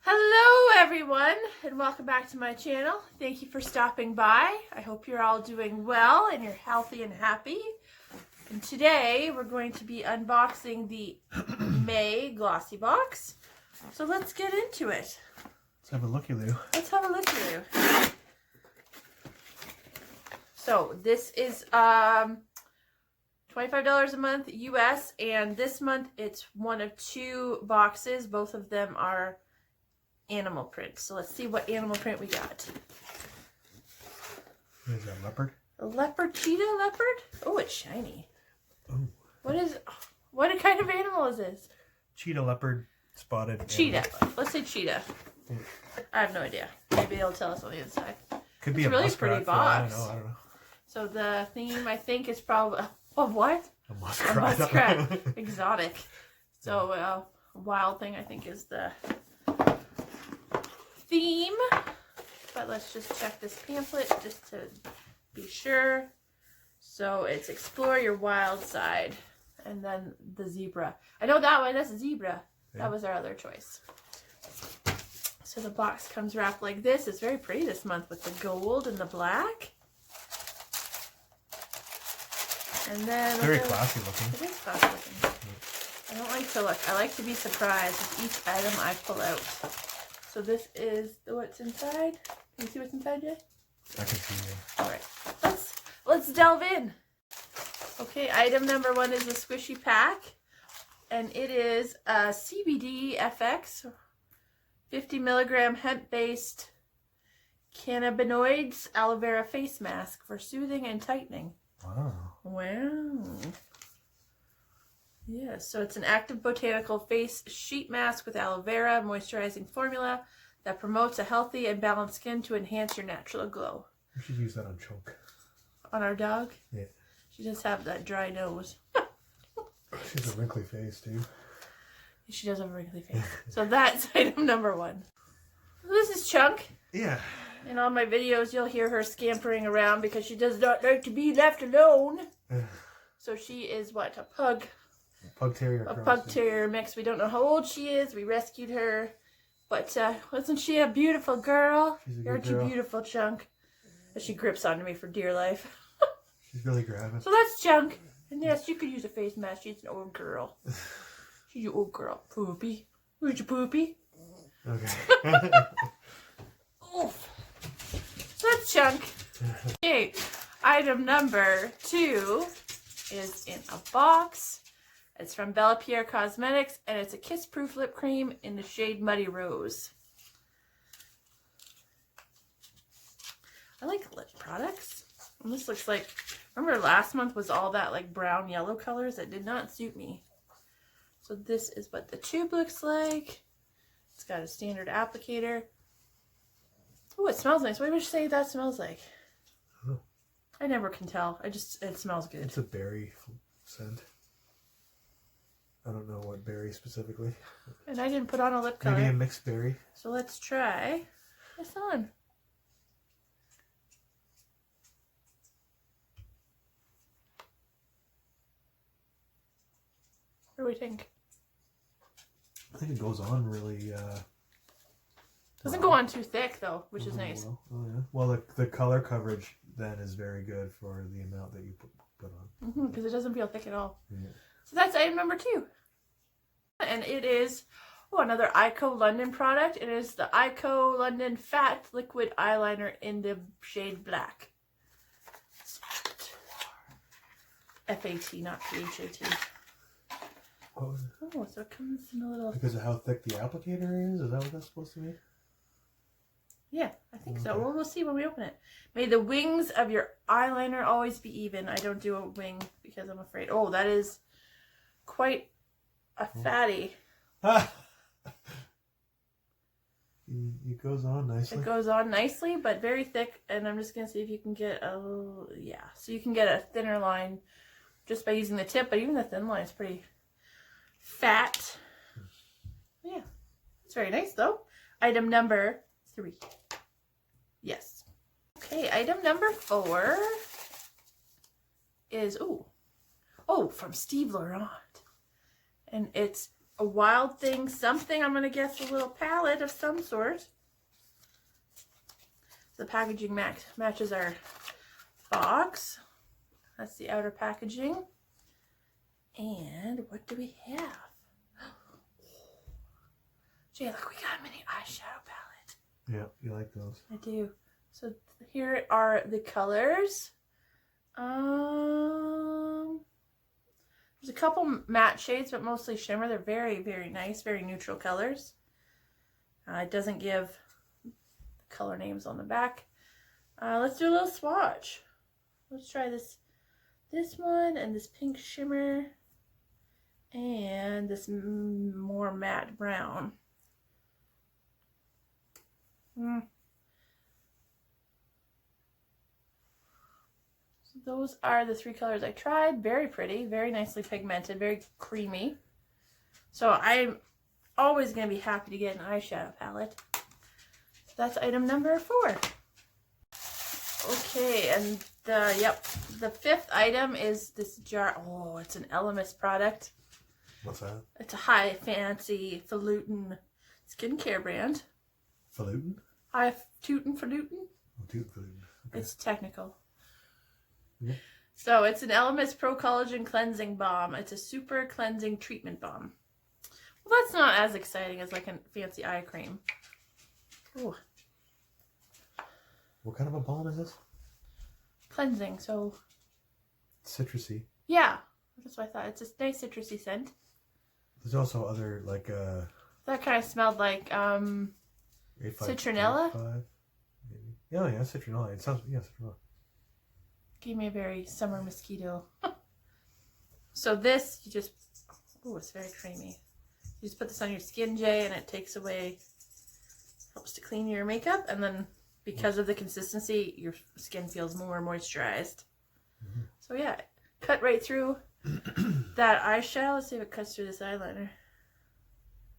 Hello everyone, and welcome back to my channel. Thank you for stopping by. I hope you're all doing well and you're healthy and happy. And today we're going to be unboxing the May Glossybox. So let's get into it. Let's have a looky-loo. Let's have a looky-loo. So this is $25 a month US, and this month it's one of two boxes. Both of them are animal print. So let's see what animal print we got. What is that, leopard? A leopard, cheetah leopard? Oh, it's shiny. Oh. What kind of animal is this? Cheetah leopard spotted. Cheetah. Let's say cheetah. Yeah. I have no idea. Maybe it'll tell us on the inside. Could be it's a really muskrat pretty box. I don't know. So the theme, I think, is probably what? A muskrat. A muskrat. Exotic. So a wild thing, I think, is the theme. But let's just check this pamphlet just to be sure. So it's explore your wild side, and then the zebra. I know that one. That's a zebra. Yeah. That was our other choice. So the box comes wrapped like this. It's very pretty this month with the gold and the black. And then very classy looking. It is classy looking. Yeah. I don't like to look. I like to be surprised with each item I pull out. So this is what's inside. Can you see what's inside, Jay? I can see it. All right. Let's delve in. Okay, item number one is a squishy pack, and it is a CBD FX 50 milligram hemp-based cannabinoids aloe vera face mask for soothing and tightening. Wow. Wow. Yeah, so it's an active botanical face sheet mask with aloe vera moisturizing formula that promotes a healthy and balanced skin to enhance your natural glow. We should use that on Choke. On our dog? Yeah. She just have that dry nose. She has a wrinkly face, too. She does have a wrinkly face. So that's item number one. This is Chunk. Yeah. In all my videos, you'll hear her scampering around because she does not like to be left alone. So she is what? A pug. A pug terrier. A pug terrier mix. We don't know how old she is. We rescued her. But wasn't she a beautiful girl? Aren't you beautiful, Chunk? As she grips onto me for dear life. She's really grabbing. So that's Chunk. And yes, you could use a face mask. She's an old girl. She's an old girl. Poopy. Where's your poopy? Okay. Oof. So that's Chunk. Okay. Item number two is in a box. It's from Bella Pierre Cosmetics, and it's a kiss-proof lip cream in the shade Muddy Rose. I like lip products. And this looks like, remember last month was all that like brown yellow colors that did not suit me. So this is what the tube looks like. It's got a standard applicator. Oh, it smells nice. What would you say that smells like? Oh. I never can tell. It smells good. It's a berry scent. I don't know what berry specifically. And I didn't put on a lip color. Maybe a mixed berry. So let's try this on. What do we think? I think it goes on really... Doesn't go on too thick though, which is nice. Well. Oh yeah. Well, the color coverage then is very good for the amount that you put on. Because it doesn't feel thick at all. Yeah. So that's item number two. And it is another Ico London product. It is the Ico London Fat Liquid Eyeliner in the shade black. F-A-T, not P-H-A-T. Oh, so it comes in a little... Because of how thick the applicator is? Is that what that's supposed to be? Yeah, I think so. Well, we'll see when we open it. May the wings of your eyeliner always be even. I don't do a wing because I'm afraid. Oh, that is quite a fatty. It goes on nicely. It goes on nicely, but very thick. And I'm just going to see if you can get a little... Yeah, so you can get a thinner line just by using the tip. But even the thin line is pretty fat. Yeah, it's very nice though. Item number three. Yes. Okay, item number four is, from Steve Laurent. And it's a Wild Thing something. I'm going to guess a little palette of some sort. The packaging matches our box. That's the outer packaging. And what do we have? Jay, look, we got a mini eyeshadow palette. Yeah, you like those. I do. So here are the colors. There's a couple matte shades, but mostly shimmer. They're very, very nice, very neutral colors. It doesn't give the color names on the back. Let's do a little swatch. Let's try this one and this pink shimmer and this more matte brown. So those are the three colors I tried. Very pretty, very nicely pigmented, very creamy. So I'm always going to be happy to get an eyeshadow palette. So that's item number 4. Okay, and the 5th item is this jar. Oh, it's an Elemis product. What's that? It's a high fancy falutin skincare brand. Falutin? High tootin' falutin. Oh, falutin. Okay. It's technical. Yeah. So it's an Elemis Pro Collagen Cleansing Balm. It's a super cleansing treatment balm. Well, that's not as exciting as like a fancy eye cream. Ooh. What kind of a balm is this? Cleansing, so... Citrusy. Yeah, that's what I thought. It's a nice citrusy scent. There's also other, like, That kind of smelled like, 8-5, citronella? 8-5, maybe. Yeah, citronella. It sounds, yeah, citronella. Gave me a very summer mosquito. So this, you just... Oh, it's very creamy. You just put this on your skin, Jay, and it takes away... Helps to clean your makeup, and then... Because of the consistency, your skin feels more moisturized. Mm-hmm. So yeah, cut right through that eyeshadow. Let's see if it cuts through this eyeliner.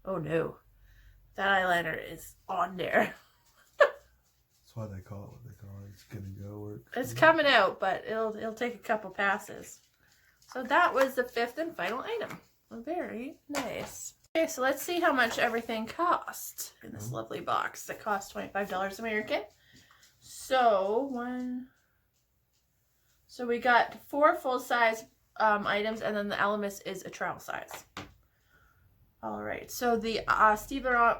Oh no, that eyeliner is on there. That's why they call it what they call it. It's gonna go work. It's coming out, but it'll take a couple passes. So that was the 5th and final item. Very nice. Okay, so let's see how much everything cost in this lovely box that cost $25 American. So we got 4 full-size items, and then the Elemis is a travel size. All right, so the Steve Laurent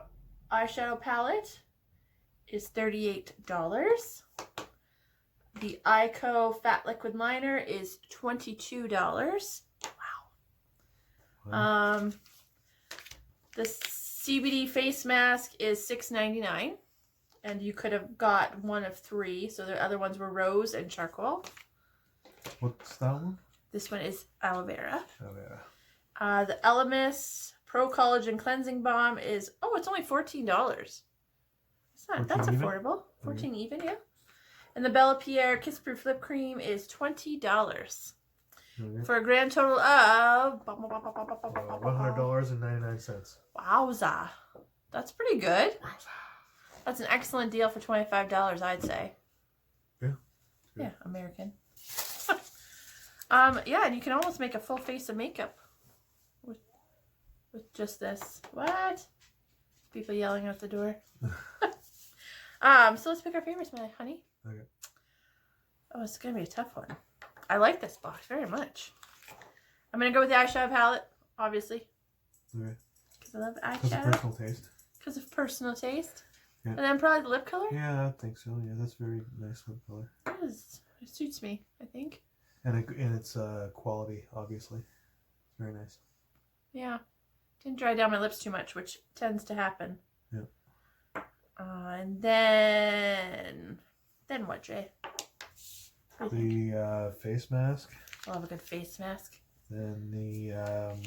eyeshadow palette is $38. The Ico Fat Liquid Liner is $22. Wow. The CBD face mask is $6.99, and you could have got one of 3. So the other ones were rose and charcoal. What's that one? This one is aloe vera. Oh yeah. The Elemis Pro Collagen Cleansing Balm is it's only $14. That's affordable. 14 even, yeah. And the Bella Pierre Kiss Proof Lip Cream is $20. Okay. For a grand total of $100.99. Wowza. That's pretty good. That's an excellent deal for $25, I'd say. Yeah. Yeah, American. Yeah, and you can almost make a full face of makeup with just this. What? People yelling out the door. So let's pick our favorites, my honey. Okay. Oh, it's gonna be a tough one. I like this box very much. I'm going to go with the eyeshadow palette, obviously. Okay. Because I love eyeshadow. Because of personal taste. Because of personal taste. Yeah. And then probably the lip color. Yeah, I think so. Yeah, that's very nice lip color. It suits me, I think. And it's quality, obviously. It's very nice. Yeah. Didn't dry down my lips too much, which tends to happen. Yeah. And then what, Jay? The face mask. I'll have a good face mask. Then the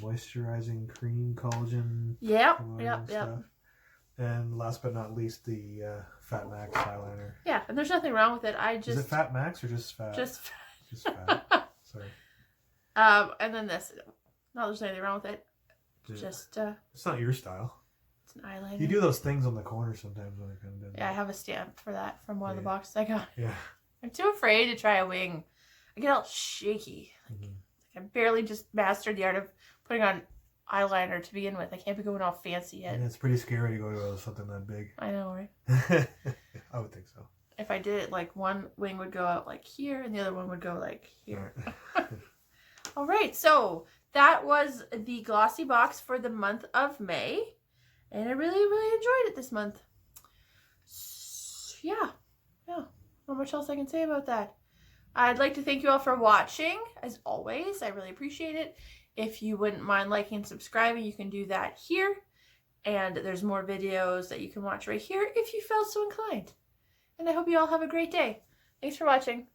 moisturizing cream collagen. Yep. And last but not least, the Fat Max eyeliner. Yeah, and there's nothing wrong with it. Is it Fat Max or just Fat? Just Fat. Sorry. And then this. No, there's anything wrong with it. Just. It's not your style. It's an eyeliner. You do those things on the corner sometimes when it kind of does. Yeah, I have a stamp for that from one of the boxes I got. Yeah. I'm too afraid to try a wing. I get all shaky. Like I barely just mastered the art of putting on eyeliner to begin with. I can't be going all fancy yet. And it's pretty scary to go to something that big. I know, right? I would think so. If I did it, like one wing would go out like here and the other one would go like here. All right, so that was the Glossybox for the month of May. And I really, really enjoyed it this month. Yeah. Not much else I can say about that. I'd like to thank you all for watching. As always, I really appreciate it. If you wouldn't mind liking and subscribing, you can do that here. And there's more videos that you can watch right here if you felt so inclined. And I hope you all have a great day. Thanks for watching.